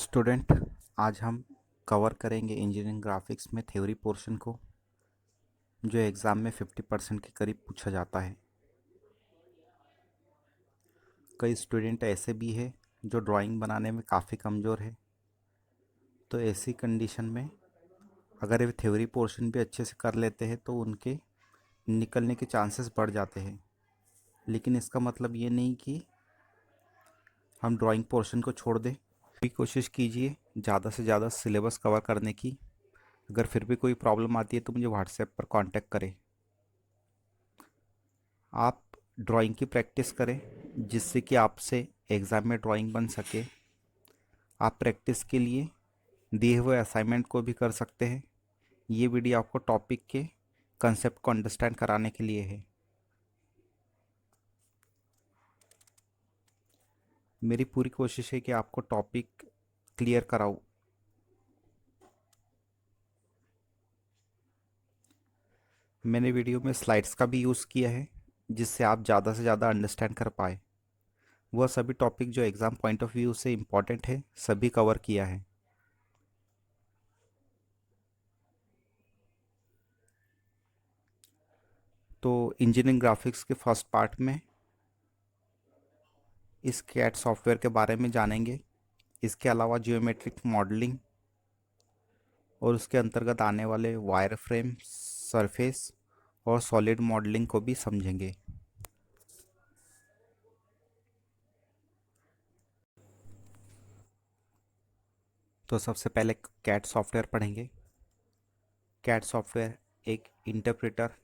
Student, आज हम cover करेंगे इंजीनियरिंग ग्राफिक्स में थ्योरी पोर्शन को, जो एग्ज़ाम में 50% के करीब पूछा जाता है। कई स्टूडेंट ऐसे भी हैं जो ड्राइंग बनाने में काफ़ी कमज़ोर है, तो ऐसी कंडीशन में अगर वे थ्योरी पोर्शन भी अच्छे से कर लेते हैं तो उनके निकलने के चांसेस बढ़ जाते हैं। लेकिन इसका मतलब ये नहीं कि हम ड्राइंग पोर्शन को छोड़ दें। भी कोशिश कीजिए ज़्यादा से ज़्यादा सिलेबस कवर करने की। अगर फिर भी कोई प्रॉब्लम आती है तो मुझे व्हाट्सएप पर कांटेक्ट करें। आप ड्राइंग की प्रैक्टिस करें जिससे कि आपसे एग्ज़ाम में ड्राइंग बन सके। आप प्रैक्टिस के लिए दिए हुए असाइनमेंट को भी कर सकते हैं। ये वीडियो आपको टॉपिक के कंसेप्ट को अंडरस्टैंड कराने के लिए है। मेरी पूरी कोशिश है कि आपको टॉपिक क्लियर कराऊं। मैंने वीडियो में स्लाइड्स का भी यूज़ किया है जिससे आप ज़्यादा से ज़्यादा अंडरस्टैंड कर पाए। वह सभी टॉपिक जो एग्ज़ाम पॉइंट ऑफ व्यू से इम्पॉर्टेंट है सभी कवर किया है। तो इंजीनियरिंग ग्राफिक्स के फर्स्ट पार्ट में इस कैट सॉफ्टवेयर के बारे में जानेंगे। इसके अलावा जियोमेट्रिक मॉडलिंग और उसके अंतर्गत आने वाले वायर फ्रेम, सरफेस और सॉलिड मॉडलिंग को भी समझेंगे। तो सबसे पहले कैट सॉफ्टवेयर पढ़ेंगे। कैट सॉफ्टवेयर एक इंटरप्रेटर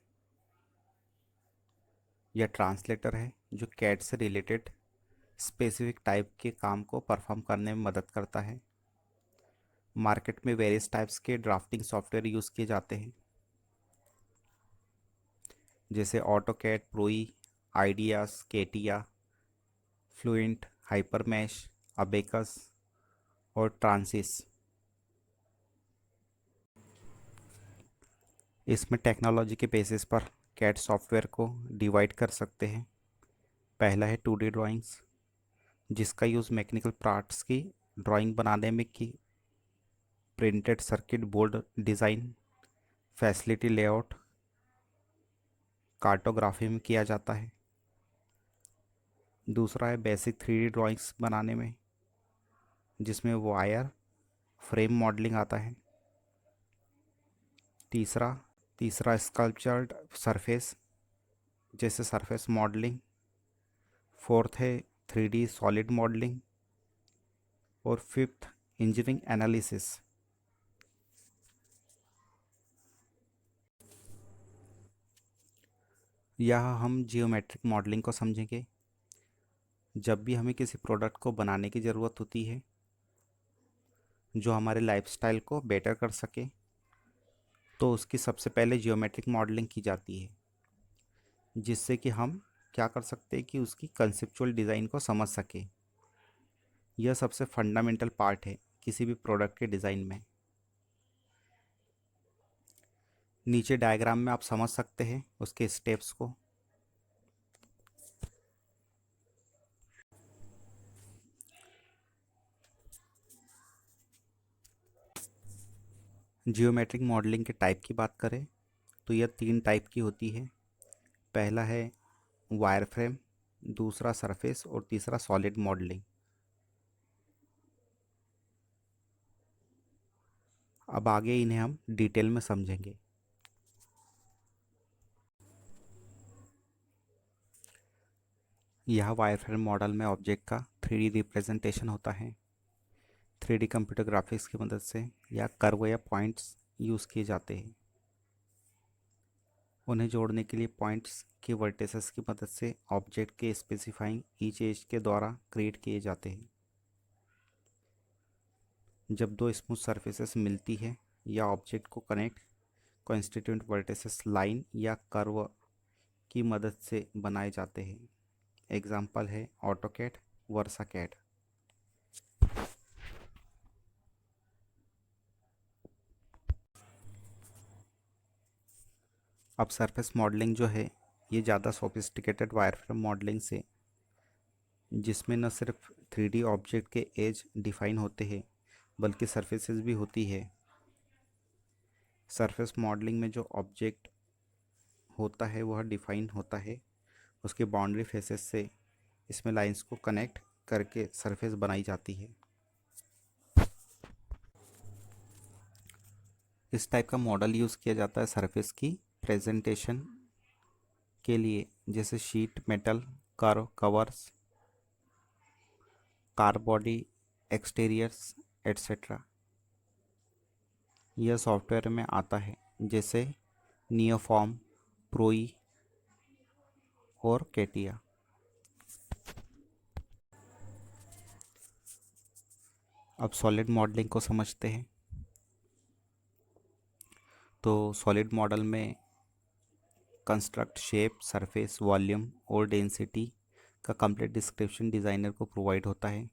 या ट्रांसलेटर है जो कैट से रिलेटेड स्पेसिफिक टाइप के काम को परफॉर्म करने में मदद करता है। मार्केट में वेरियस टाइप्स के ड्राफ्टिंग सॉफ्टवेयर यूज़ किए जाते हैं, जैसे AutoCAD, ProE, ideas, CATIA, Fluent, HyperMesh, Abaqus और ट्रांसिस। इसमें टेक्नोलॉजी के बेसिस पर कैट सॉफ्टवेयर को डिवाइड कर सकते हैं। पहला है 2D ड्राइंग्स, जिसका यूज़ मैकेनिकल पार्ट्स की ड्राइंग बनाने में की printed circuit board design, facility layout, cartography में किया जाता है। दूसरा है बेसिक 3D ड्राइंग्स बनाने में, जिसमें वायर फ्रेम मॉडलिंग आता है। तीसरा तीसरा स्कल्पचर्ड सरफेस, जैसे सरफेस मॉडलिंग। फोर्थ है 3D सॉलिड मॉडलिंग। और फिफ्थ इंजीनियरिंग एनालिसिस। यहाँ हम जियोमेट्रिक मॉडलिंग को समझेंगे। जब भी हमें किसी प्रोडक्ट को बनाने की ज़रूरत होती है जो हमारे लाइफस्टाइल को बेटर कर सके, तो उसकी सबसे पहले जियोमेट्रिक मॉडलिंग की जाती है, जिससे कि हम क्या कर सकते हैं कि उसकी कंसेप्चुअल डिज़ाइन को समझ सके। यह सबसे फंडामेंटल पार्ट है किसी भी प्रोडक्ट के डिज़ाइन में। नीचे डायग्राम में आप समझ सकते हैं उसके स्टेप्स को। जियोमेट्रिक मॉडलिंग के टाइप की बात करें तो यह 3 टाइप की होती है। पहला है वायर फ्रेम, दूसरा सरफेस और तीसरा सॉलिड मॉडलिंग। अब आगे इन्हें हम डिटेल में समझेंगे। यह वायरफ्रेम मॉडल में ऑब्जेक्ट का 3D रिप्रेजेंटेशन होता है। 3D कंप्यूटर ग्राफिक्स की मदद से या कर्व या पॉइंट्स यूज़ किए जाते हैं। उन्हें जोड़ने के लिए पॉइंट्स के वर्टिसेस की मदद से ऑब्जेक्ट के स्पेसिफाइंग ईच एज के द्वारा क्रिएट किए जाते हैं। जब दो स्मूथ सरफेसेस मिलती है या ऑब्जेक्ट को कनेक्ट, कॉन्स्टिट्यूंट वर्टिसेस लाइन या कर्व की मदद से बनाए जाते हैं। एग्जाम्पल है ऑटोकैड, वर्साकैड। अब सरफेस मॉडलिंग जो है ये ज़्यादा सोफिस्टिकेटेड वायरफ्रेम मॉडलिंग से, जिसमें न सिर्फ 3D ऑब्जेक्ट के एज डिफाइन होते हैं बल्कि सरफेसेस भी होती है। सरफेस मॉडलिंग में जो ऑब्जेक्ट होता है वह डिफाइन होता है, उसके बाउंड्री फेसेस से इसमें लाइंस को कनेक्ट करके सरफेस बनाई जाती है। इस टाइप का मॉडल यूज़ किया जाता है सरफेस की प्रेजेंटेशन के लिए, जैसे sheet metal, curve covers, car body exteriors etcetera. यह सॉफ्टवेयर में आता है, जैसे नियोफॉर्म, प्रोई और केटिया। अब सॉलिड मॉडलिंग को समझते हैं। तो सॉलिड मॉडल में कंस्ट्रक्ट शेप, सरफेस, वॉल्यूम और डेंसिटी का कंप्लीट डिस्क्रिप्शन डिज़ाइनर को प्रोवाइड होता है।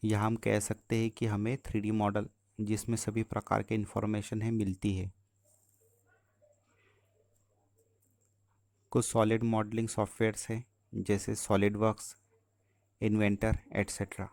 यहाँ हम कह सकते हैं कि हमें 3D मॉडल जिसमें सभी प्रकार के इंफॉर्मेशन है मिलती है। कुछ सॉलिड मॉडलिंग सॉफ्टवेयर्स हैं, जैसे सॉलिड वर्क्स, इन्वेंटर एट्सेट्रा।